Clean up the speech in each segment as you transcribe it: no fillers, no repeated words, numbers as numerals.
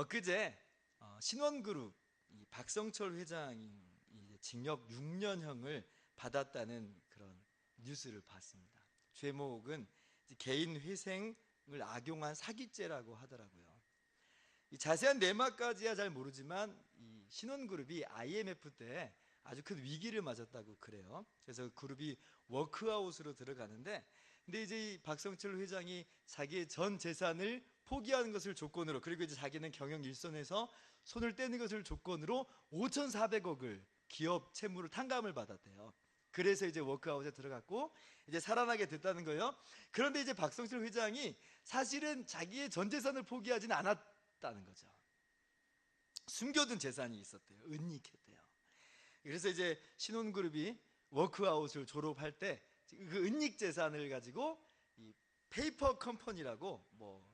엊그제 신원그룹 이 박성철 회장이 이제 징역 6년형을 받았다는 그런 뉴스를 봤습니다. 제목은 이제 개인 회생을 악용한 사기죄라고 하더라고요. 이 자세한 내막까지야 잘 모르지만 이 신원그룹이 IMF 때 아주 큰 위기를 맞았다고 그래요. 그래서 그룹이 워크아웃으로 들어가는데, 근데 이제 이 박성철 회장이 자기의 전 재산을 포기하는 것을 조건으로, 그리고 이제 자기는 경영 일선에서 손을 떼는 것을 조건으로 5,400억을 기업 채무를 탕감을 받았대요. 그래서 이제 워크아웃에 들어갔고 이제 살아나게 됐다는 거예요. 그런데 이제 박성철 회장이 사실은 자기의 전 재산을 포기하지는 않았다는 거죠. 숨겨둔 재산이 있었대요. 은닉했대요. 그래서 이제 신혼그룹이 워크아웃을 졸업할 때 그 은닉 재산을 가지고 이 페이퍼 컴퍼니라고, 뭐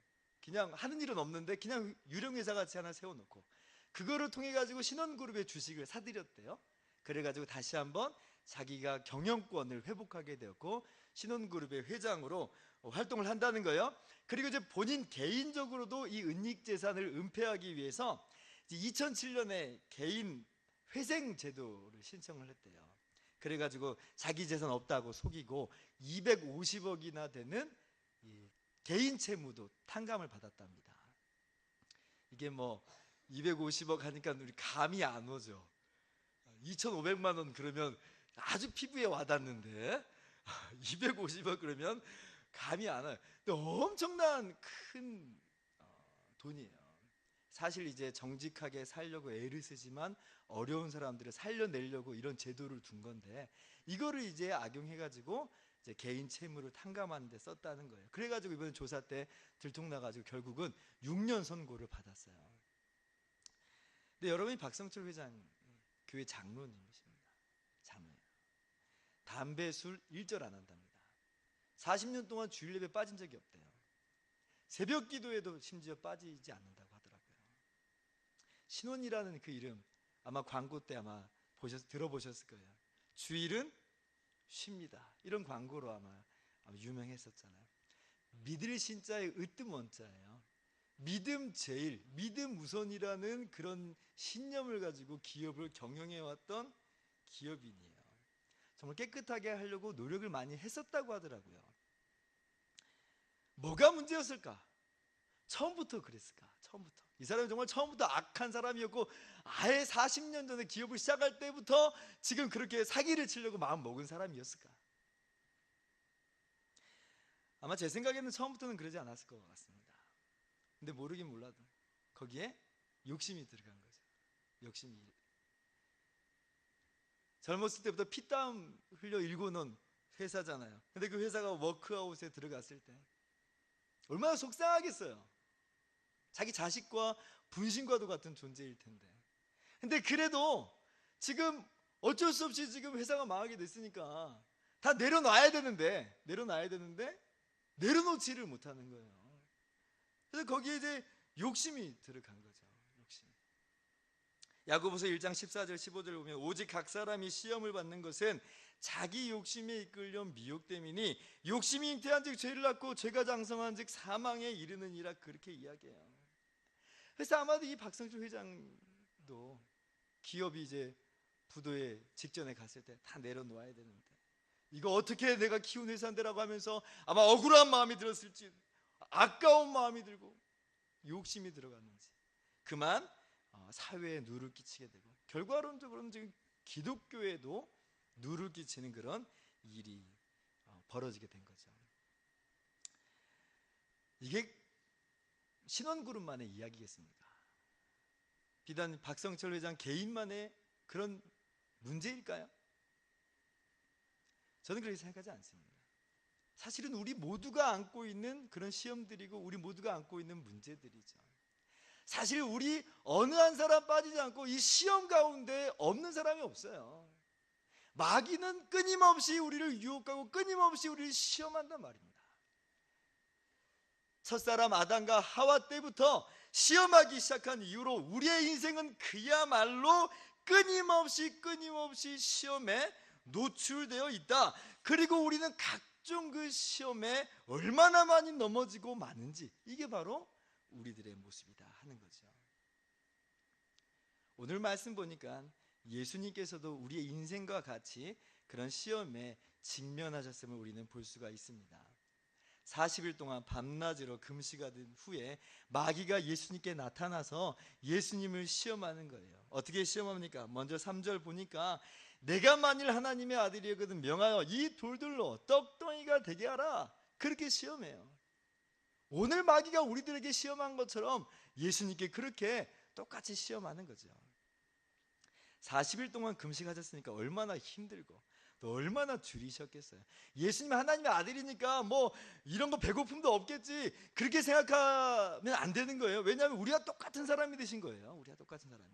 그냥 하는 일은 없는데 그냥 유령 회사 같이 하나 세워놓고 그거를 통해 가지고 신원그룹의 주식을 사들였대요. 그래가지고 다시 한번 자기가 경영권을 회복하게 되었고 신원그룹의 회장으로 활동을 한다는 거예요. 그리고 이제 본인 개인적으로도 이 은닉 재산을 은폐하기 위해서 2007년에 개인 회생 제도를 신청을 했대요. 그래가지고 자기 재산 없다고 속이고 250억이나 되는 이 개인 채무도 탕감을 받았답니다. 이게 뭐 250억 하니까 우리 감이 안 오죠. 2,500만 원 그러면 아주 피부에 와닿는데 250억 그러면 감이 안 와요. 근데 엄청난 큰 돈이에요. 사실 이제 정직하게 살려고 애를 쓰지만 어려운 사람들을 살려내려고 이런 제도를 둔 건데, 이거를 이제 악용해가지고 이제 개인 채무를 탕감하는 데 썼다는 거예요. 그래가지고 이번 조사 때 들통나가지고 결국은 6년 선고를 받았어요. 근데 여러분이 박성철 회장 교회 장로님이십니다. 장로예요. 담배 술 일절 안 한답니다. 40년 동안 주일 예배 빠진 적이 없대요. 새벽 기도에도 심지어 빠지지 않는다고 하더라고요. 신원이라는 그 이름 아마 광고 때 아마 들어보셨을 거예요. 주일은 쉽니다. 이런 광고로 아마 유명했었잖아요. 믿을 신자의 으뜸 원자예요. 믿음 제일, 믿음 우선이라는 그런 신념을 가지고 기업을 경영해왔던 기업인이에요. 정말 깨끗하게 하려고 노력을 많이 했었다고 하더라고요. 뭐가 문제였을까? 처음부터 그랬을까? 처음부터 이 사람이 정말 처음부터 악한 사람이었고 아예 40년 전에 기업을 시작할 때부터 지금 그렇게 사기를 치려고 마음 먹은 사람이었을까? 아마 제 생각에는 처음부터는 그러지 않았을 것 같습니다. 근데 모르긴 몰라도 거기에 욕심이 들어간 거죠. 욕심이. 젊었을 때부터 피땀 흘려 일궈놓은 회사잖아요. 근데 그 회사가 워크아웃에 들어갔을 때 얼마나 속상하겠어요. 자기 자식과 분신과도 같은 존재일 텐데. 근데 그래도 지금 어쩔 수 없이 지금 회사가 망하게 됐으니까 다 내려놔야 되는데 내려놓지를 못하는 거예요. 그래서 거기에 이제 욕심이 들어간 거죠. 욕심. 야고보서 1장 14절 15절을 보면 오직 각 사람이 시험을 받는 것은 자기 욕심에 이끌려 미혹됨이니 욕심이 잉태한즉 죄를 낳고 죄가 장성한즉 사망에 이르느니라, 그렇게 이야기해요. 그래서 아마도 이 박성철 회장도 기업이 이제 부도에 직전에 갔을 때 다 내려놓아야 되는데 이거 어떻게 내가 키운 회사인데라고 하면서 아마 억울한 마음이 들었을지, 아까운 마음이 들고 욕심이 들어갔는지 그만 사회에 누를 끼치게 되고 결과론적으로는 지금 기독교에도 누를 끼치는 그런 일이 벌어지게 된 거죠. 이게 신원그룹만의 이야기겠습니까? 비단 박성철 회장 개인만의 그런 문제일까요? 저는 그렇게 생각하지 않습니다. 사실은 우리 모두가 안고 있는 그런 시험들이고 우리 모두가 안고 있는 문제들이죠. 사실 우리 어느 한 사람 빠지지 않고 이 시험 가운데 없는 사람이 없어요. 마귀는 끊임없이 우리를 유혹하고 끊임없이 우리를 시험한단 말입니다. 첫사람 아담과 하와 때부터 시험하기 시작한 이후로 우리의 인생은 그야말로 끊임없이 시험에 노출되어 있다. 그리고 우리는 각종 그 시험에 얼마나 많이 넘어지고 마는지, 이게 바로 우리들의 모습이다 하는 거죠. 오늘 말씀 보니까 예수님께서도 우리의 인생과 같이 그런 시험에 직면하셨음을 우리는 볼 수가 있습니다. 40일 동안 밤낮으로 금식하던 후에 마귀가 예수님께 나타나서 예수님을 시험하는 거예요. 어떻게 시험합니까? 먼저 3절 보니까 내가 만일 하나님의 아들이거든 명하여 이 돌들로 떡덩이가 되게 하라, 그렇게 시험해요. 오늘 마귀가 우리들에게 시험한 것처럼 예수님께 그렇게 똑같이 시험하는 거죠. 40일 동안 금식하셨으니까 얼마나 힘들고 또 얼마나 줄이셨겠어요. 예수님 하나님의 아들이니까 뭐 이런 거 배고픔도 없겠지, 그렇게 생각하면 안 되는 거예요. 왜냐하면 우리가 똑같은 사람이 되신 거예요. 우리가 똑같은 사람이.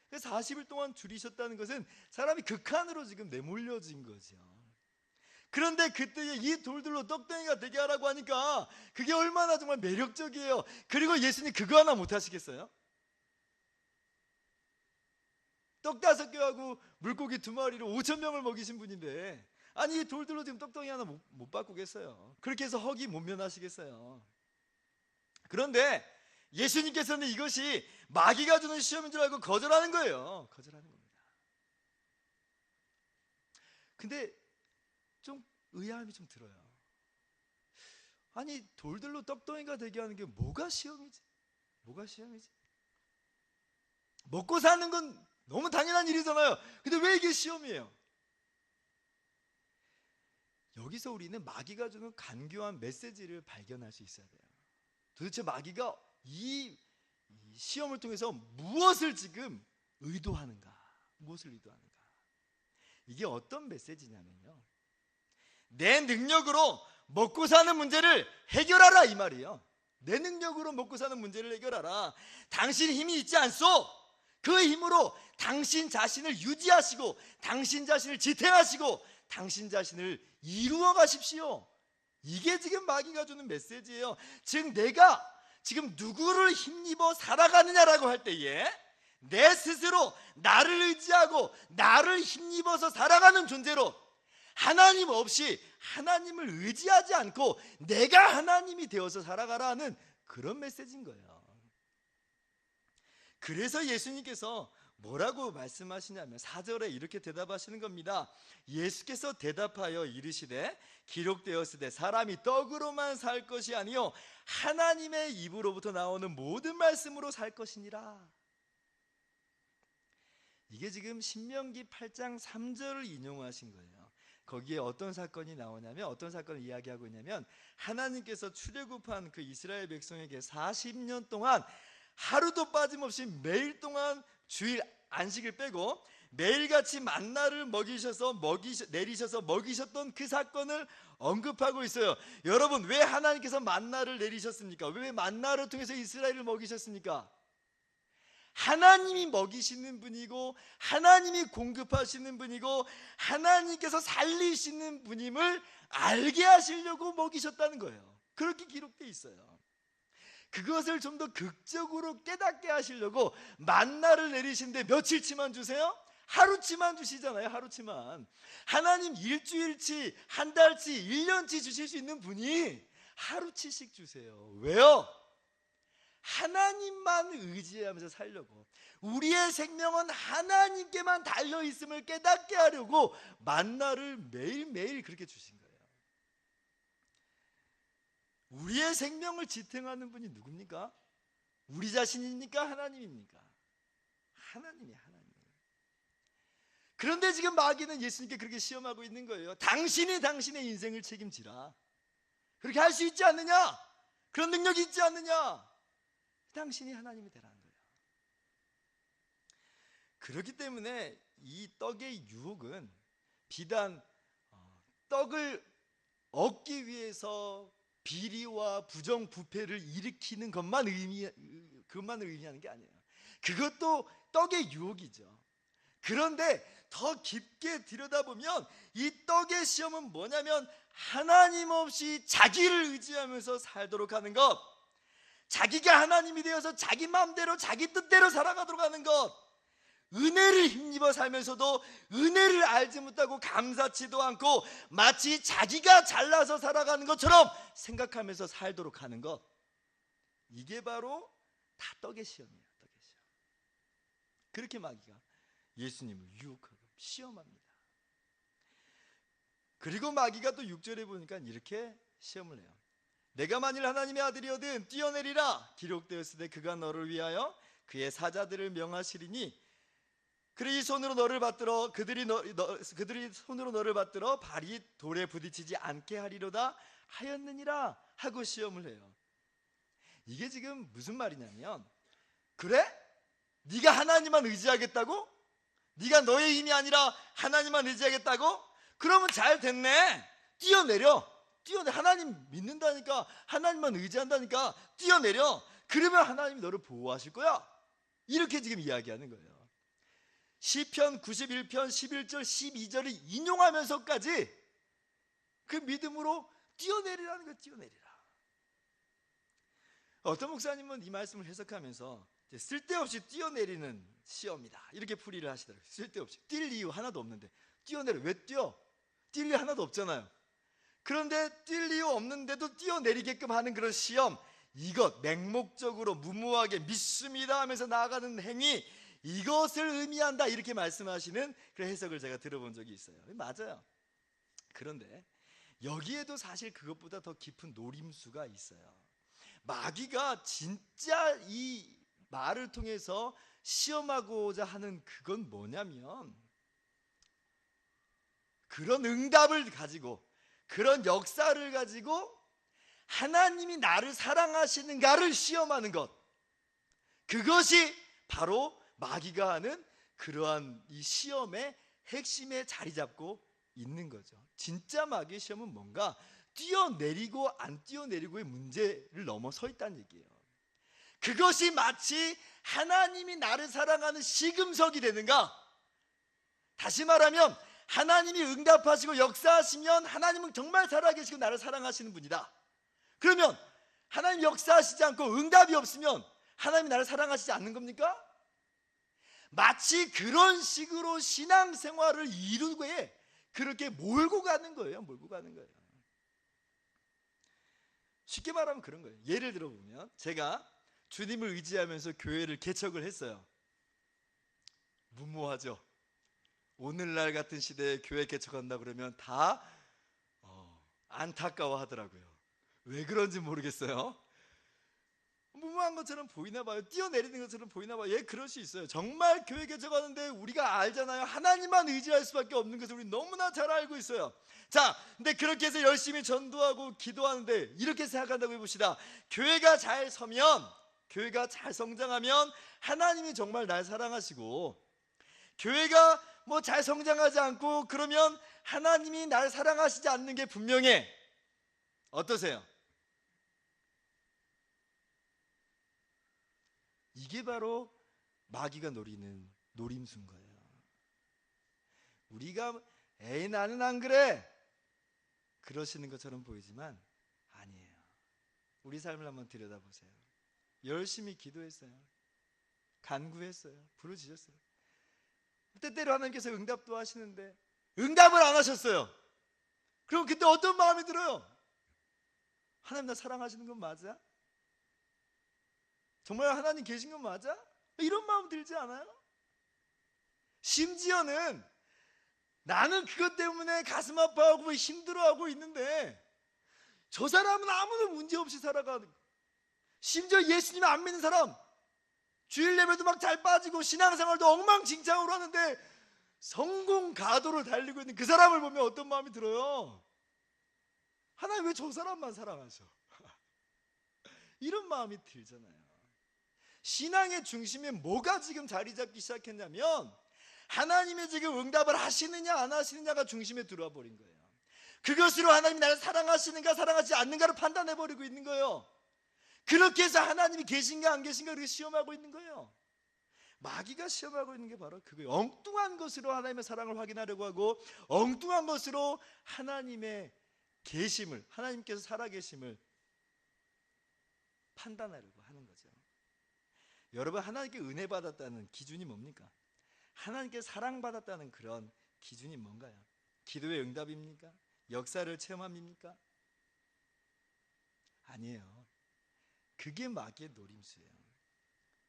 그래서 40일 동안 줄이셨다는 것은 사람이 극한으로 지금 내몰려진 거죠. 그런데 그때 이 돌들로 떡덩이가 되게 하라고 하니까 그게 얼마나 정말 매력적이에요. 그리고 예수님 그거 하나 못 하시겠어요? 떡 5개하고 물고기 2마리로 5,000명을 먹이신 분인데, 아니 이 돌들로 지금 떡덩이 하나 못 바꾸겠어요. 그렇게 해서 허기 못 면하시겠어요? 그런데 예수님께서는 이것이 마귀가 주는 시험인 줄 알고 거절하는 거예요. 거절하는 겁니다. 근데 좀 의아함이 좀 들어요. 아니 돌들로 떡덩이가 되게 하는 게 뭐가 시험이지? 뭐가 시험이지? 먹고 사는 건 너무 당연한 일이잖아요. 근데 왜 이게 시험이에요? 여기서 우리는 마귀가 주는 간교한 메시지를 발견할 수 있어야 돼요. 도대체 마귀가 이 시험을 통해서 무엇을 지금 의도하는가? 무엇을 의도하는가? 이게 어떤 메시지냐면요, 내 능력으로 먹고 사는 문제를 해결하라 이 말이에요. 내 능력으로 먹고 사는 문제를 해결하라. 당신 힘이 있지 않소? 그 힘으로 당신 자신을 유지하시고 당신 자신을 지탱하시고 당신 자신을 이루어 가십시오. 이게 지금 마귀가 주는 메시지예요. 즉 내가 지금 누구를 힘입어 살아가느냐라고 할 때에 내 스스로 나를 의지하고 나를 힘입어서 살아가는 존재로, 하나님 없이 하나님을 의지하지 않고 내가 하나님이 되어서 살아가라는 그런 메시지인 거예요. 그래서 예수님께서 뭐라고 말씀하시냐면 4절에 이렇게 대답하시는 겁니다. 예수께서 대답하여 이르시되 기록되었으되 사람이 떡으로만 살 것이 아니요 하나님의 입으로부터 나오는 모든 말씀으로 살 것이니라. 이게 지금 신명기 8장 3절을 인용하신 거예요. 거기에 어떤 사건이 나오냐면, 어떤 사건을 이야기하고 있냐면, 하나님께서 출애굽한 그 이스라엘 백성에게 40년 동안 하루도 빠짐없이 매일 동안 주일 안식을 빼고 매일같이 만나를 내리셔서 먹이셨던 그 사건을 언급하고 있어요. 여러분, 왜 하나님께서 만나를 내리셨습니까? 왜 만나를 통해서 이스라엘을 먹이셨습니까? 하나님이 먹이시는 분이고 하나님이 공급하시는 분이고 하나님께서 살리시는 분임을 알게 하시려고 먹이셨다는 거예요. 그렇게 기록되어 있어요. 그것을 좀 더 극적으로 깨닫게 하시려고 만나를 내리신데 며칠치만 주세요? 하루치만 주시잖아요. 하루치만. 하나님 일주일치, 한 달치, 1년치 주실 수 있는 분이 하루치씩 주세요. 왜요? 하나님만 의지하면서 살려고, 우리의 생명은 하나님께만 달려있음을 깨닫게 하려고 만나를 매일매일 그렇게 주신 거예요. 우리의 생명을 지탱하는 분이 누굽니까? 우리 자신입니까? 하나님입니까? 하나님이에요. 하나님. 그런데 지금 마귀는 예수님께 그렇게 시험하고 있는 거예요. 당신이 당신의 인생을 책임지라. 그렇게 할 수 있지 않느냐? 그런 능력이 있지 않느냐? 당신이 하나님이 되라는 거예요. 그렇기 때문에 이 떡의 유혹은 비단 떡을 얻기 위해서 비리와 부정부패를 일으키는 것만을 의미하는 게 아니에요. 그것도 떡의 유혹이죠. 그런데 더 깊게 들여다보면 이 떡의 시험은 뭐냐면 하나님 없이 자기를 의지하면서 살도록 하는 것, 자기가 하나님이 되어서 자기 마음대로 자기 뜻대로 살아가도록 하는 것, 은혜를 힘입어 살면서도 은혜를 알지 못하고 감사치도 않고 마치 자기가 잘나서 살아가는 것처럼 생각하면서 살도록 하는 것, 이게 바로 다 떡의 시험이에요. 떡의 시험. 그렇게 마귀가 예수님을 유혹하고 시험합니다. 그리고 마귀가 또 6절에 보니까 이렇게 시험을 해요. 내가 만일 하나님의 아들이거든 뛰어내리라. 기록되었으되 그가 너를 위하여 그의 사자들을 명하시리니 그들이 손으로 너를 받들어 그들이 손으로 너를 받들어 발이 돌에 부딪히지 않게 하리로다 하였느니라 하고 시험을 해요. 이게 지금 무슨 말이냐면, 그래? 네가 하나님만 의지하겠다고? 네가 너의 힘이 아니라 하나님만 의지하겠다고? 그러면 잘 됐네. 뛰어내려. 하나님 믿는다니까, 하나님만 의지한다니까 뛰어내려. 그러면 하나님이 너를 보호하실 거야. 이렇게 지금 이야기하는 거예요. 시편 91편 11절 12절을 인용하면서까지 그 믿음으로 뛰어내리라는 거예요. 뛰어내리라. 어떤 목사님은 이 말씀을 해석하면서 쓸데없이 뛰어내리는 시험이다 이렇게 풀이를 하시더라고요. 쓸데없이 뛸 이유 하나도 없는데 뛰어내려. 왜 뛰어? 뛸 이유 하나도 없잖아요. 그런데 뛸 이유 없는데도 뛰어내리게끔 하는 그런 시험, 이것 맹목적으로 무모하게 믿습니다 하면서 나아가는 행위, 이것을 의미한다 이렇게 말씀하시는 그런 해석을 제가 들어본 적이 있어요. 맞아요. 그런데 여기에도 사실 그것보다 더 깊은 노림수가 있어요. 마귀가 진짜 이 말을 통해서 시험하고자 하는 그건 뭐냐면, 그런 응답을 가지고, 그런 역사를 가지고 하나님이 나를 사랑하시는가를 시험하는 것, 그것이 바로 마귀가 하는 그러한 이 시험의 핵심에 자리 잡고 있는 거죠. 진짜 마귀의 시험은 뭔가 뛰어내리고 안 뛰어내리고의 문제를 넘어서 있다는 얘기예요. 그것이 마치 하나님이 나를 사랑하는 시금석이 되는가? 다시 말하면 하나님이 응답하시고 역사하시면 하나님은 정말 살아계시고 나를 사랑하시는 분이다. 그러면 하나님 역사하시지 않고 응답이 없으면 하나님이 나를 사랑하시지 않는 겁니까? 마치 그런 식으로 신앙생활을 이루게 그렇게 몰고 가는 거예요. 몰고 가는 거예요. 쉽게 말하면 그런 거예요. 예를 들어보면 제가 주님을 의지하면서 교회를 개척을 했어요. 무모하죠. 오늘날 같은 시대에 교회 개척한다 그러면 다 안타까워 하더라고요. 왜 그런지 모르겠어요. 무모한 것처럼 보이나 봐요. 뛰어내리는 것처럼 보이나 봐요. 예, 그럴 수 있어요. 정말 교회 개척하는데 우리가 알잖아요. 하나님만 의지할 수밖에 없는 것을 우리 너무나 잘 알고 있어요. 자, 근데 그렇게 해서 열심히 전도하고 기도하는데 이렇게 생각한다고 해봅시다. 교회가 잘 서면, 교회가 잘 성장하면 하나님이 정말 날 사랑하시고, 교회가 뭐 잘 성장하지 않고 그러면 하나님이 날 사랑하시지 않는 게 분명해. 어떠세요? 이게 바로 마귀가 노리는 노림수인 거예요. 우리가 에이 나는 안 그래 그러시는 것처럼 보이지만 아니에요. 우리 삶을 한번 들여다보세요. 열심히 기도했어요. 간구했어요. 부르짖었어요. 때때로 하나님께서 응답도 하시는데 응답을 안 하셨어요. 그럼 그때 어떤 마음이 들어요? 하나님 나 사랑하시는 건 맞아? 정말 하나님 계신 건 맞아? 이런 마음 들지 않아요? 심지어는 나는 그것 때문에 가슴 아파하고 힘들어하고 있는데 저 사람은 아무도 문제없이 살아가는, 심지어 예수님 안 믿는 사람 주일 예배도 막 잘 빠지고 신앙생활도 엉망진창으로 하는데 성공 가도를 달리고 있는 그 사람을 보면 어떤 마음이 들어요? 하나님 왜 저 사람만 사랑하셔? 이런 마음이 들잖아요. 신앙의 중심에 뭐가 지금 자리 잡기 시작했냐면 하나님이 지금 응답을 하시느냐 안 하시느냐가 중심에 들어와 버린 거예요. 그것으로 하나님이 나를 사랑하시는가 사랑하지 않는가를 판단해 버리고 있는 거예요. 그렇게 해서 하나님이 계신가 안 계신가 그렇게 시험하고 있는 거예요. 마귀가 시험하고 있는 게 바로 그거예요. 엉뚱한 것으로 하나님의 사랑을 확인하려고 하고 엉뚱한 것으로 하나님의 계심을, 하나님께서 살아계심을 판단하려고 하는 거죠. 여러분, 하나님께 은혜 받았다는 기준이 뭡니까? 하나님께 사랑받았다는 그런 기준이 뭔가요? 기도의 응답입니까? 역사를 체험합니까? 아니에요. 그게 마귀의 노림수예요.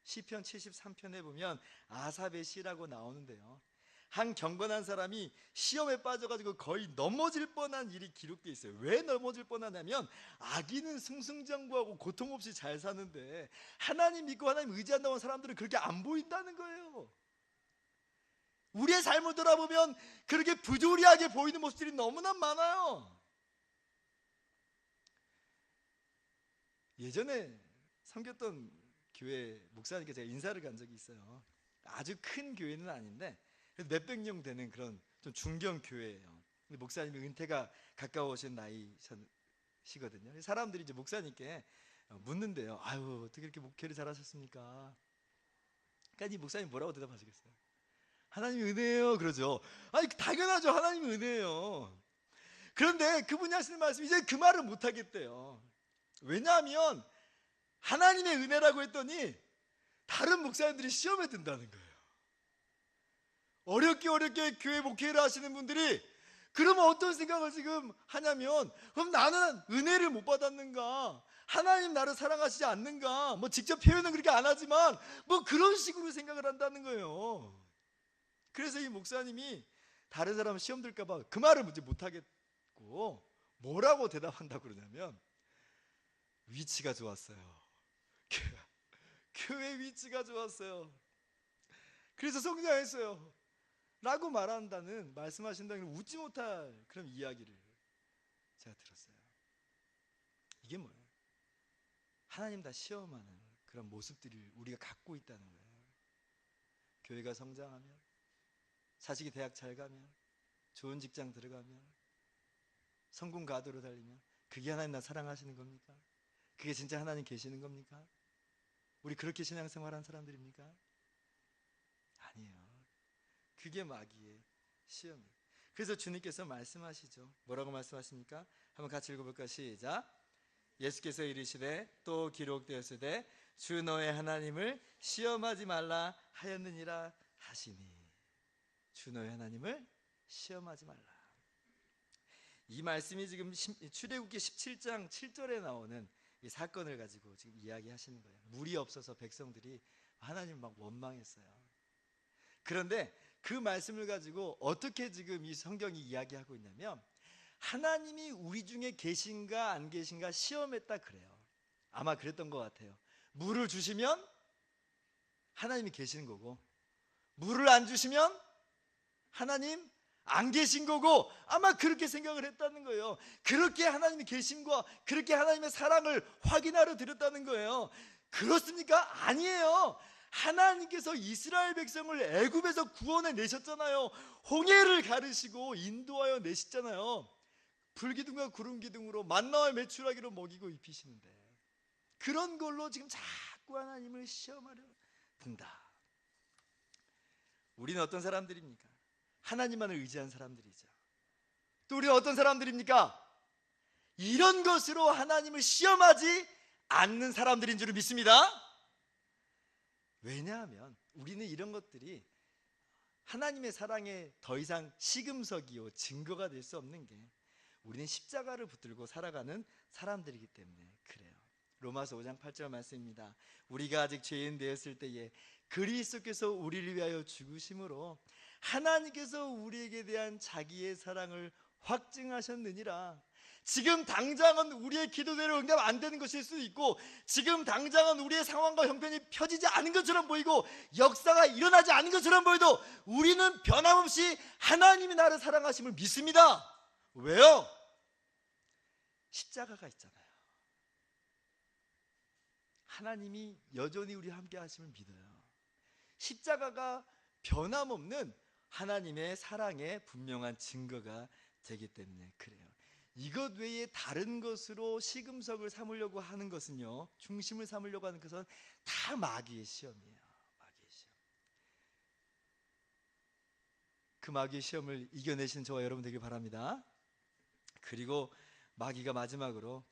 시편 73편에 보면 아삽의 시라고 나오는데요, 한 경건한 사람이 시험에 빠져가지고 거의 넘어질 뻔한 일이 기록되어 있어요. 왜 넘어질 뻔하냐면 아기는 승승장구하고 고통 없이 잘 사는데 하나님 믿고 하나님 의지한다는 사람들은 그렇게 안 보인다는 거예요. 우리의 삶을 돌아보면 그렇게 부조리하게 보이는 모습들이 너무나 많아요. 예전에 섬겼던 교회 목사님께 제가 인사를 간 적이 있어요. 아주 큰 교회는 아닌데 몇백 명 되는 그런 좀 중견 교회예요. 근데 목사님이 은퇴가 가까워오신 나이시거든요. 사람들이 이제 목사님께 묻는데요. 아유, 어떻게 이렇게 목회를 잘하셨습니까? 그러니까 이 목사님 뭐라고 대답하시겠어요? 하나님의 은혜예요, 그러죠. 아니, 당연하죠. 하나님의 은혜예요. 그런데 그분이 하시는 말씀, 이제 그 말을 못 하겠대요. 왜냐하면 하나님의 은혜라고 했더니 다른 목사님들이 시험에 든다는 거예요. 어렵게 교회 목회를 하시는 분들이 그러면 어떤 생각을 지금 하냐면, 그럼 나는 은혜를 못 받았는가? 하나님 나를 사랑하시지 않는가? 뭐 직접 표현은 그렇게 안 하지만 뭐 그런 식으로 생각을 한다는 거예요. 그래서 이 목사님이 다른 사람 시험 들까 봐 그 말을 이제 못 하겠고 뭐라고 대답한다고 그러냐면, 위치가 좋았어요. 교회 위치가 좋았어요. 그래서 성장했어요. 라고 말씀하신다는 웃지 못할 그런 이야기를 제가 들었어요. 이게 뭐예요? 하나님 다 시험하는 그런 모습들을 우리가 갖고 있다는 거예요. 교회가 성장하면, 자식이 대학 잘 가면, 좋은 직장 들어가면, 성공 가도로 달리면 그게 하나님 나 사랑하시는 겁니까? 그게 진짜 하나님 계시는 겁니까? 우리 그렇게 신앙생활한 사람들입니까? 아니에요. 그게 마귀의 시험이에요. 그래서 주님께서 말씀하시죠. 뭐라고 말씀하십니까? 한번 같이 읽어볼까요? 시작. 예수께서 이르시되 또 기록되었으되 주 너의 하나님을 시험하지 말라 하였느니라 하시니. 주 너의 하나님을 시험하지 말라. 이 말씀이 지금 출애굽기 17장 7절에 나오는 이 사건을 가지고 지금 이야기하시는 거예요. 물이 없어서 백성들이 하나님 막 원망했어요. 그런데 그 말씀을 가지고 어떻게 지금 이 성경이 이야기하고 있냐면, 하나님이 우리 중에 계신가 안 계신가 시험했다 그래요. 아마 그랬던 것 같아요. 물을 주시면 하나님이 계시는 거고, 물을 안 주시면 하나님 안 계신 거고, 아마 그렇게 생각을 했다는 거예요. 그렇게 하나님이 계심과 그렇게 하나님의 사랑을 확인하러 드렸다는 거예요. 그렇습니까? 아니에요. 하나님께서 이스라엘 백성을 애굽에서 구원해 내셨잖아요. 홍해를 가르시고 인도하여 내셨잖아요. 불기둥과 구름기둥으로 만나와 메추라기로 먹이고 입히시는데, 그런 걸로 지금 자꾸 하나님을 시험하려 든다. 우리는 어떤 사람들입니까? 하나님만을 의지한 사람들이죠. 또 우리는 어떤 사람들입니까? 이런 것으로 하나님을 시험하지 않는 사람들인 줄 믿습니다. 왜냐하면 우리는 이런 것들이 하나님의 사랑에 더 이상 시금석이요 증거가 될 수 없는 게, 우리는 십자가를 붙들고 살아가는 사람들이기 때문에 그래요. 로마서 5장 8절 말씀입니다. 우리가 아직 죄인 되었을 때에 그리스도께서 우리를 위하여 죽으심으로 하나님께서 우리에게 대한 자기의 사랑을 확증하셨느니라. 지금 당장은 우리의 기도대로 응답 안 되는 것일 수도 있고, 지금 당장은 우리의 상황과 형편이 펴지지 않은 것처럼 보이고 역사가 일어나지 않은 것처럼 보여도 우리는 변함없이 하나님이 나를 사랑하심을 믿습니다. 왜요? 십자가가 있잖아요. 하나님이 여전히 우리와 함께 하심을 믿어요. 십자가가 변함없는 하나님의 사랑의 분명한 증거가 되기 때문에 그래요. 이것 외에 다른 것으로 시금석을 삼으려고 하는 것은요, 중심을 삼으려고 하는 것은 다 마귀의 시험이에요. 마귀의 시험. 그 마귀의 시험을 이겨내신 저와 여러분 되길 바랍니다. 그리고 마귀가 마지막으로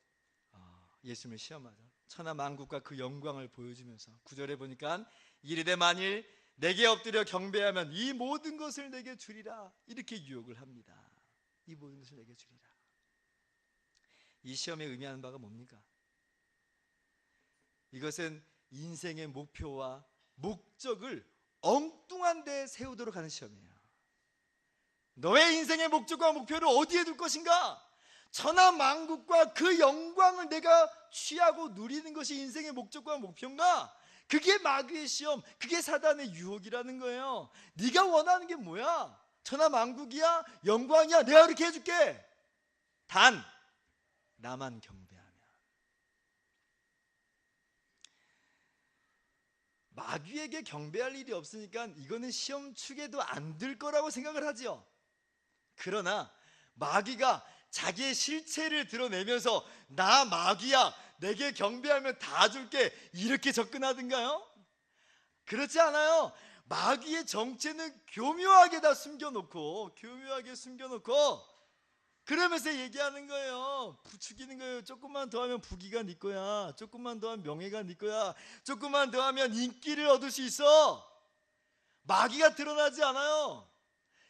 예수님을 시험하죠. 천하 만국과 그 영광을 보여주면서 9절에 보니까 이르되 만일 내게 엎드려 경배하면 이 모든 것을 내게 주리라, 이렇게 유혹을 합니다. 이 모든 것을 내게 주리라. 이 시험에 의미하는 바가 뭡니까? 이것은 인생의 목표와 목적을 엉뚱한 데 세우도록 하는 시험이에요. 너의 인생의 목적과 목표를 어디에 둘 것인가? 천하만국과 그 영광을 내가 취하고 누리는 것이 인생의 목적과 목표인가? 그게 마귀의 시험, 그게 사단의 유혹이라는 거예요. 네가 원하는 게 뭐야? 천하만국이야? 영광이야? 내가 그렇게 해줄게. 단 나만 경배하면. 마귀에게 경배할 일이 없으니까 이거는 시험 축에도 안 들 거라고 생각을 하죠. 그러나 마귀가 자기의 실체를 드러내면서 나 마귀야, 내게 경배하면 다 줄게, 이렇게 접근하든가요? 그렇지 않아요. 마귀의 정체는 교묘하게 다 숨겨놓고 그러면서 얘기하는 거예요. 부추기는 거예요. 조금만 더 하면 부귀가 네 거야. 조금만 더 하면 명예가 네 거야. 조금만 더 하면 인기를 얻을 수 있어. 마귀가 드러나지 않아요.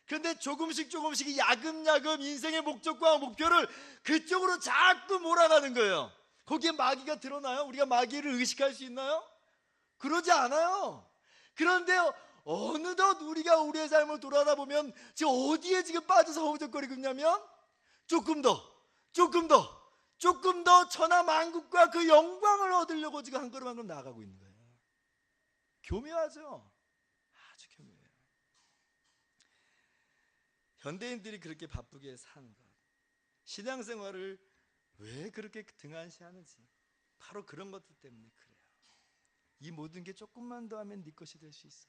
그런데 조금씩 야금야금 인생의 목적과 목표를 그쪽으로 자꾸 몰아가는 거예요. 거기에 마귀가 드러나요? 우리가 마귀를 의식할 수 있나요? 그러지 않아요. 그런데 어느덧 우리가 우리의 삶을 돌아보면 지금 어디에 지금 빠져서 허우적거리고 있냐면 조금 더 천하만국과 그 영광을 얻으려고 지금 한 걸음 한 걸음 나아가고 있는 거예요. 교묘하죠? 아주 교묘해요. 현대인들이 그렇게 바쁘게 사는 것, 신앙생활을 왜 그렇게 등한시하는지 바로 그런 것들 때문에 그래요. 이 모든 게 조금만 더 하면 네 것이 될 수 있어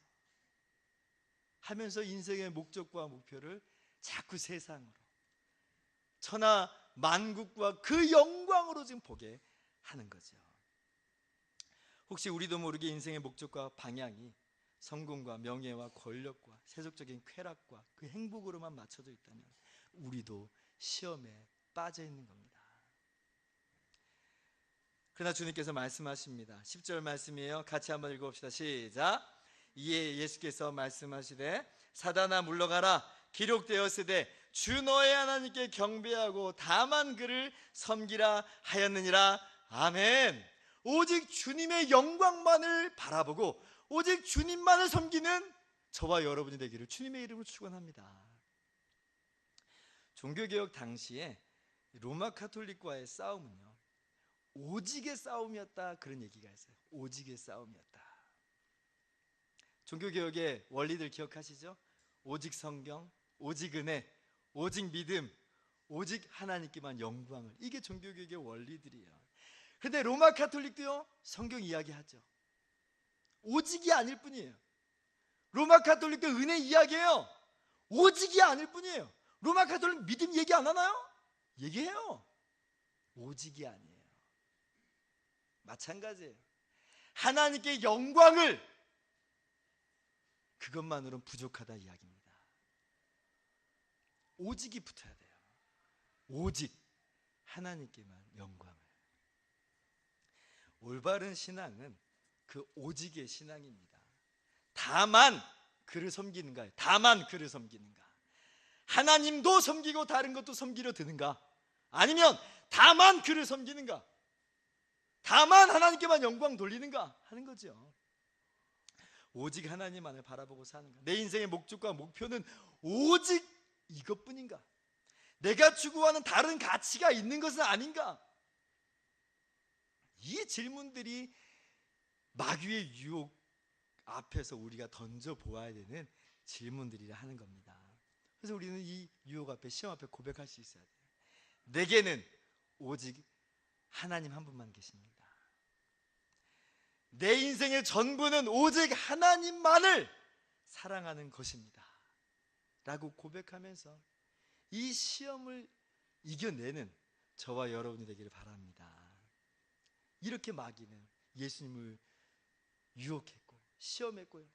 하면서 인생의 목적과 목표를 자꾸 세상으로, 천하 만국과 그 영광으로 지금 보게 하는 거죠. 혹시 우리도 모르게 인생의 목적과 방향이 성공과 명예와 권력과 세속적인 쾌락과 그 행복으로만 맞춰져 있다면 우리도 시험에 빠져 있는 겁니다. 그러나 주님께서 말씀하십니다. 10절 말씀이에요. 같이 한번 읽어봅시다. 시작. 이에 예수께서 말씀하시되 사단아 물러가라. 기록되었으되 주 너의 하나님께 경배하고 다만 그를 섬기라 하였느니라. 아멘. 오직 주님의 영광만을 바라보고 오직 주님만을 섬기는 저와 여러분이 되기를 주님의 이름으로 축원합니다. 종교개혁 당시에 로마 카톨릭과의 싸움은요, 오직의 싸움이었다, 그런 얘기가 있어요. 오직의 싸움이었다. 종교개혁의 원리들 기억하시죠? 오직 성경, 오직 은혜, 오직 믿음, 오직 하나님께만 영광을. 이게 종교개혁의 원리들이에요. 근데 로마 카톨릭도요, 성경 이야기하죠. 오직이 아닐 뿐이에요. 로마 카톨릭도 은혜 이야기해요. 오직이 아닐 뿐이에요. 로마 카톨릭 믿음 얘기 안 하나요? 얘기해요. 오직이 아니에요. 마찬가지예요. 하나님께 영광을, 그것만으로는 부족하다 이야기입니다. 오직이 붙어야 돼요. 오직 하나님께만 영광을. 올바른 신앙은 그 오직의 신앙입니다. 다만 그를 섬기는가요? 다만 그를 섬기는가? 하나님도 섬기고 다른 것도 섬기려 드는가? 아니면 다만 그를 섬기는가? 다만 하나님께만 영광 돌리는가 하는 거죠. 오직 하나님만을 바라보고 사는 것. 내 인생의 목적과 목표는 오직 이것뿐인가? 내가 추구하는 다른 가치가 있는 것은 아닌가? 이 질문들이 마귀의 유혹 앞에서 우리가 던져보아야 되는 질문들이라 하는 겁니다. 그래서 우리는 이 유혹 앞에, 시험 앞에 고백할 수 있어야 돼요. 내게는 오직 하나님 한 분만 계십니다. 내 인생의 전부는 오직 하나님만을 사랑하는 것입니다 라고 고백하면서 이 시험을 이겨내는 저와 여러분이 되기를 바랍니다. 이렇게 마귀는 예수님을 유혹했고 시험했고요,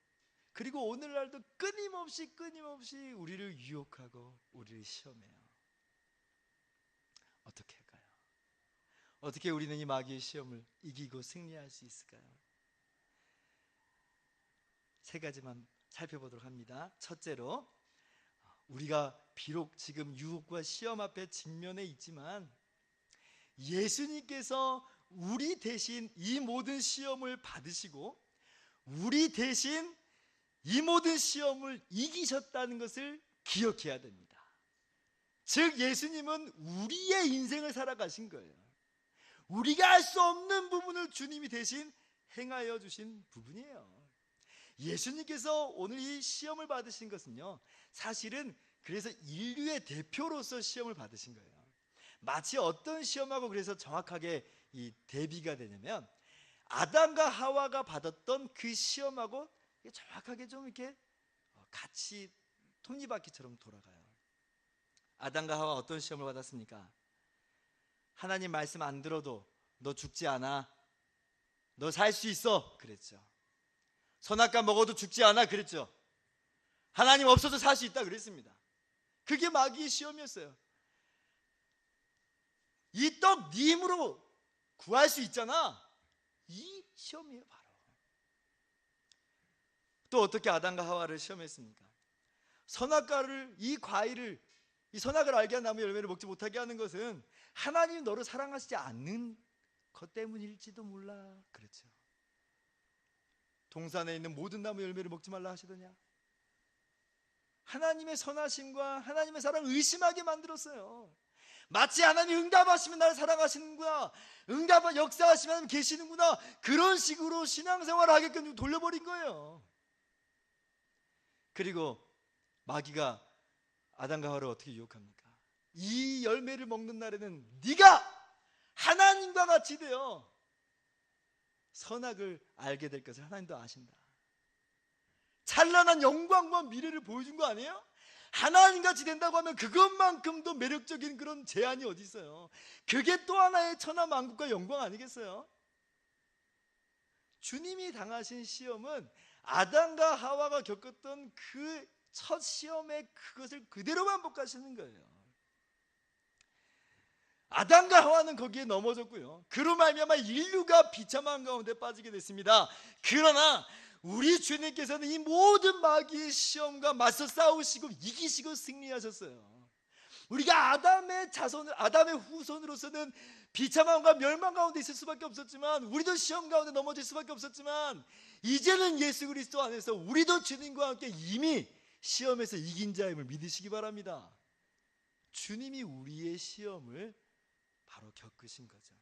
그리고 오늘날도 끊임없이 우리를 유혹하고 우리를 시험해요. 어떻게 할까요? 어떻게 우리는 이 마귀의 시험을 이기고 승리할 수 있을까요? 세 가지만 살펴보도록 합니다. 첫째로, 우리가 비록 지금 유혹과 시험 앞에 직면해 있지만 예수님께서 우리 대신 이 모든 시험을 받으시고 우리 대신 이 모든 시험을 이기셨다는 것을 기억해야 됩니다. 즉 예수님은 우리의 인생을 살아가신 거예요. 우리가 할 수 없는 부분을 주님이 대신 행하여 주신 부분이에요. 예수님께서 오늘 이 시험을 받으신 것은요, 사실은 그래서 인류의 대표로서 시험을 받으신 거예요. 마치 어떤 시험하고 그래서 정확하게 이 대비가 되냐면 아담과 하와가 받았던 그 시험하고 정확하게 좀 이렇게 같이 톱니바퀴처럼 돌아가요. 아담과 하와 어떤 시험을 받았습니까? 하나님 말씀 안 들어도 너 죽지 않아, 너 살 수 있어 그랬죠. 선악과 먹어도 죽지 않아 그랬죠. 하나님 없어도 살 수 있다 그랬습니다. 그게 마귀의 시험이었어요. 이 떡 네 힘으로 구할 수 있잖아. 이 시험이에요 바로. 또 어떻게 아담과 하와를 시험했습니까? 선악과를, 이 과일을, 이 선악을 알게 한 나무 열매를 먹지 못하게 하는 것은 하나님이 너를 사랑하시지 않는 것 때문일지도 몰라 그렇죠. 동산에 있는 모든 나무 열매를 먹지 말라 하시더냐. 하나님의 선하심과 하나님의 사랑을 의심하게 만들었어요. 마치 하나님이 응답하시면 나를 사랑하시는구나, 응답 역사하시면 하나님 계시는구나, 그런 식으로 신앙생활을 하게끔 돌려버린 거예요. 그리고 마귀가 아담과 하와를 어떻게 유혹합니까? 이 열매를 먹는 날에는 네가 하나님과 같이 되어 선악을 알게 될 것을 하나님도 아신다. 찬란한 영광과 미래를 보여준 거 아니에요? 하나님같이 된다고 하면 그것만큼도 매력적인 그런 제안이 어디 있어요? 그게 또 하나의 천하만국과 영광 아니겠어요? 주님이 당하신 시험은 아담과 하와가 겪었던 그 첫 시험의 그것을 그대로 반복하시는 거예요. 아담과 하와는 거기에 넘어졌고요, 그로 말미암아 인류가 비참한 가운데 빠지게 됐습니다. 그러나 우리 주님께서는 이 모든 마귀의 시험과 맞서 싸우시고 이기시고 승리하셨어요. 우리가 아담의 자손, 아담의 후손으로서는 비참함과 멸망 가운데 있을 수밖에 없었지만, 우리도 시험 가운데 넘어질 수밖에 없었지만, 이제는 예수 그리스도 안에서 우리도 주님과 함께 이미 시험에서 이긴 자임을 믿으시기 바랍니다. 주님이 우리의 시험을 바로 겪으신 거죠.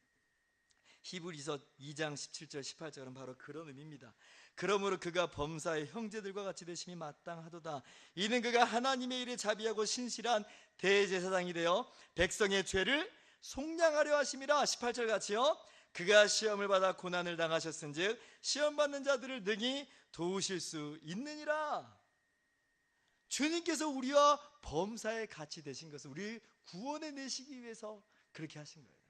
히브리서 2장 17절 18절은 바로 그런 의미입니다. 그러므로 그가 범사의 형제들과 같이 되심이 마땅하도다. 이는 그가 하나님의 일에 자비하고 신실한 대제사장이 되어 백성의 죄를 속량하려 하심이라. 18절 같이요. 그가 시험을 받아 고난을 당하셨은즉 시험 받는 자들을 능히 도우실 수 있느니라. 주님께서 우리와 범사에 같이 되신 것을 우리 구원해 내시기 위해서 그렇게 하신 거예요.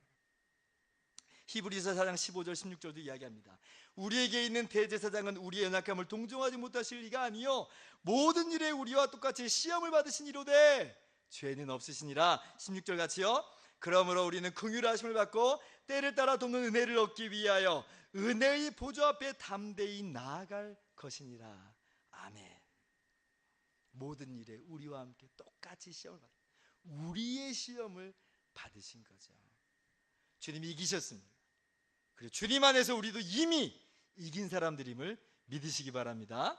히브리서 4장 15절 16절도 이야기합니다. 우리에게 있는 대제사장은 우리의 연약함을 동정하지 못하실 리가 아니요 모든 일에 우리와 똑같이 시험을 받으신 이로되 죄는 없으시니라. 16절 같이요. 그러므로 우리는 긍휼하심을 받고 때를 따라 돕는 은혜를 얻기 위하여 은혜의 보좌 앞에 담대히 나아갈 것이니라. 아멘. 모든 일에 우리와 함께 똑같이 시험을 받으신, 우리의 시험을 받으신 거죠. 주님이 이기셨습니다. 그리고 주님 안에서 우리도 이미 이긴 사람들임을 믿으시기 바랍니다.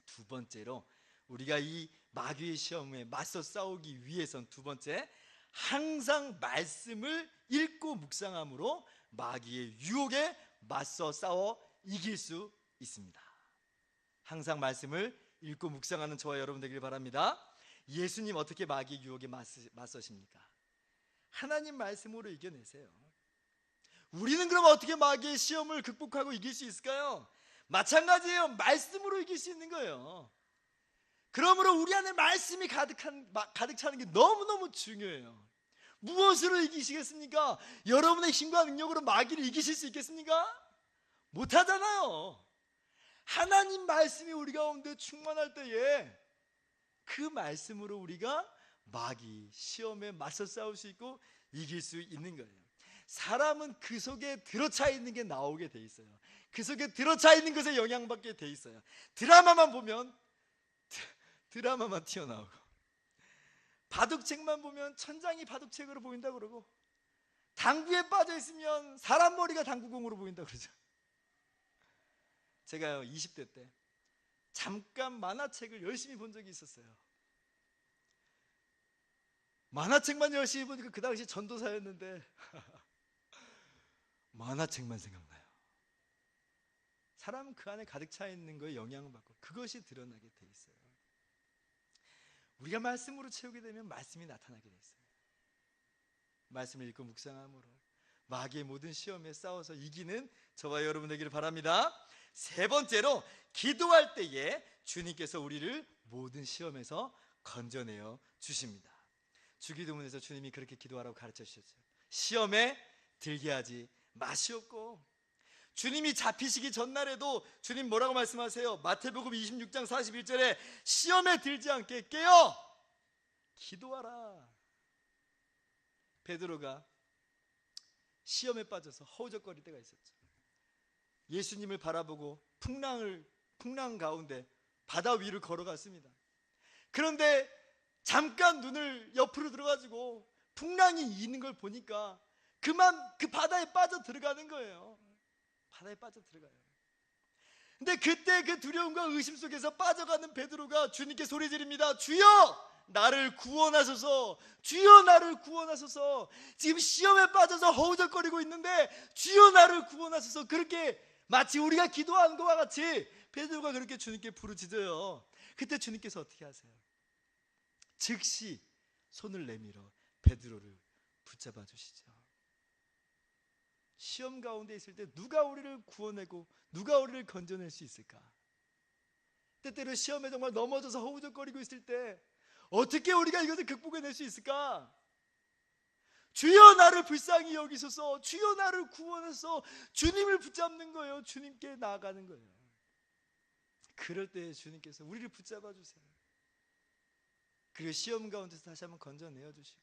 두 번째로 우리가 이 마귀의 시험에 맞서 싸우기 위해선 두 번째, 항상 말씀을 읽고 묵상함으로 마귀의 유혹에 맞서 싸워 이길 수 있습니다. 항상 말씀을 읽고 묵상하는 저와 여러분 되길 바랍니다. 예수님 어떻게 마귀의 유혹에 맞서십니까? 하나님 말씀으로 이겨내세요. 우리는 그럼 어떻게 마귀의 시험을 극복하고 이길 수 있을까요? 마찬가지예요. 말씀으로 이길 수 있는 거예요. 그러므로 우리 안에 말씀이 가득 차는 게 너무너무 중요해요. 무엇으로 이기시겠습니까? 여러분의 힘과 능력으로 마귀를 이기실 수 있겠습니까? 못하잖아요. 하나님 말씀이 우리 가운데 충만할 때에 그 말씀으로 우리가 마귀 시험에 맞서 싸울 수 있고 이길 수 있는 거예요. 사람은 그 속에 들어차 있는 게 나오게 돼 있어요. 그 속에 들어차 있는 것에 영향받게 돼 있어요. 드라마만 보면 드라마만 튀어나오고, 바둑책만 보면 천장이 바둑책으로 보인다 그러고, 당구에 빠져 있으면 사람 머리가 당구공으로 보인다 그러죠. 제가 20대 때 잠깐 만화책을 열심히 본 적이 있었어요. 만화책만 열심히 보니까 그 당시 전도사였는데 만화책만 생각나요. 사람은 그 안에 가득 차 있는 거에 영향을 받고 그것이 드러나게 돼 있어요. 우리가 말씀으로 채우게 되면 말씀이 나타나게 돼 있어요. 말씀을 읽고 묵상함으로 마귀의 모든 시험에 싸워서 이기는 저와 여러분 되기를 바랍니다. 세 번째로, 기도할 때에 주님께서 우리를 모든 시험에서 건져내어 주십니다. 주기도문에서 주님이 그렇게 기도하라고 가르쳐 주셨죠. 시험에 들게 하지 마시옵고. 주님이 잡히시기 전날에도 주님 뭐라고 말씀하세요? 마태복음 26장 41절에 시험에 들지 않게 깨어 기도하라. 베드로가 시험에 빠져서 허우적거릴 때가 있었죠. 예수님을 바라보고 풍랑 가운데 바다 위를 걸어갔습니다. 그런데 잠깐 눈을 옆으로 들어가지고 풍랑이 있는 걸 보니까 그만 그 바다에 빠져 들어가는 거예요. 바다에 빠져 들어가요. 근데 그때 그 두려움과 의심 속에서 빠져가는 베드로가 주님께 소리 지릅니다. 주여 나를 구원하소서. 주여 나를 구원하소서. 지금 시험에 빠져서 허우적거리고 있는데 주여 나를 구원하소서. 그렇게 마치 우리가 기도하는 것과 같이 베드로가 그렇게 주님께 부르짖어요. 그때 주님께서 어떻게 하세요? 즉시 손을 내밀어 베드로를 붙잡아 주시죠. 시험 가운데 있을 때 누가 우리를 구원하고 누가 우리를 건져낼 수 있을까? 때때로 시험에 정말 넘어져서 허우적거리고 있을 때 어떻게 우리가 이것을 극복해낼 수 있을까? 주여 나를 불쌍히 여기소서. 주여 나를 구원해서 주님을 붙잡는 거예요. 주님께 나아가는 거예요. 그럴 때 주님께서 우리를 붙잡아 주세요. 그리고 시험 가운데서 다시 한번 건져내어 주시고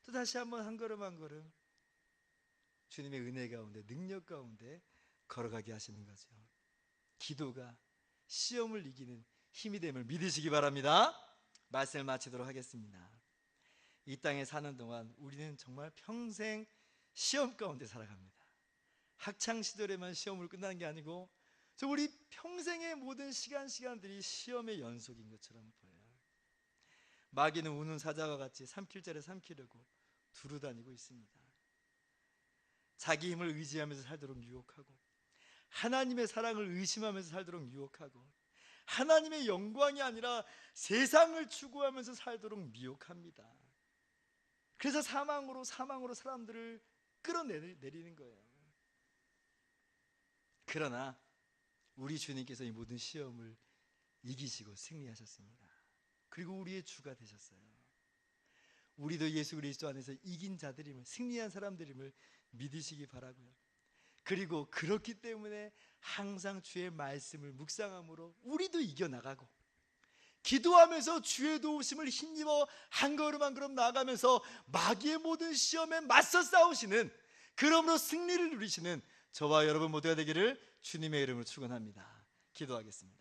또 다시 한번 한 걸음 한 걸음 주님의 은혜 가운데 능력 가운데 걸어가게 하시는 거죠. 기도가 시험을 이기는 힘이 됨을 믿으시기 바랍니다. 말씀을 마치도록 하겠습니다. 이 땅에 사는 동안 우리는 정말 평생 시험 가운데 살아갑니다. 학창 시절에만 시험을 끝나는 게 아니고 우리 평생의 모든 시간들이 시험의 연속인 것처럼 보여요. 마귀는 우는 사자와 같이 삼킬자를 삼키려고 두루다니고 있습니다. 자기 힘을 의지하면서 살도록 유혹하고 하나님의 사랑을 의심하면서 살도록 유혹하고 하나님의 영광이 아니라 세상을 추구하면서 살도록 미혹합니다. 그래서 사망으로 사람들을 끌어내리는 거예요. 그러나 우리 주님께서 이 모든 시험을 이기시고 승리하셨습니다. 그리고 우리의 주가 되셨어요. 우리도 예수 그리스도 안에서 이긴 자들임을, 승리한 사람들임을 믿으시기 바라고요. 그리고 그렇기 때문에 항상 주의 말씀을 묵상함으로 우리도 이겨나가고 기도하면서 주의 도우심을 힘입어 한 걸음 한 걸음 나아가면서 마귀의 모든 시험에 맞서 싸우시는, 그러므로 승리를 누리시는 저와 여러분 모두가 되기를 주님의 이름으로 축원합니다. 기도하겠습니다.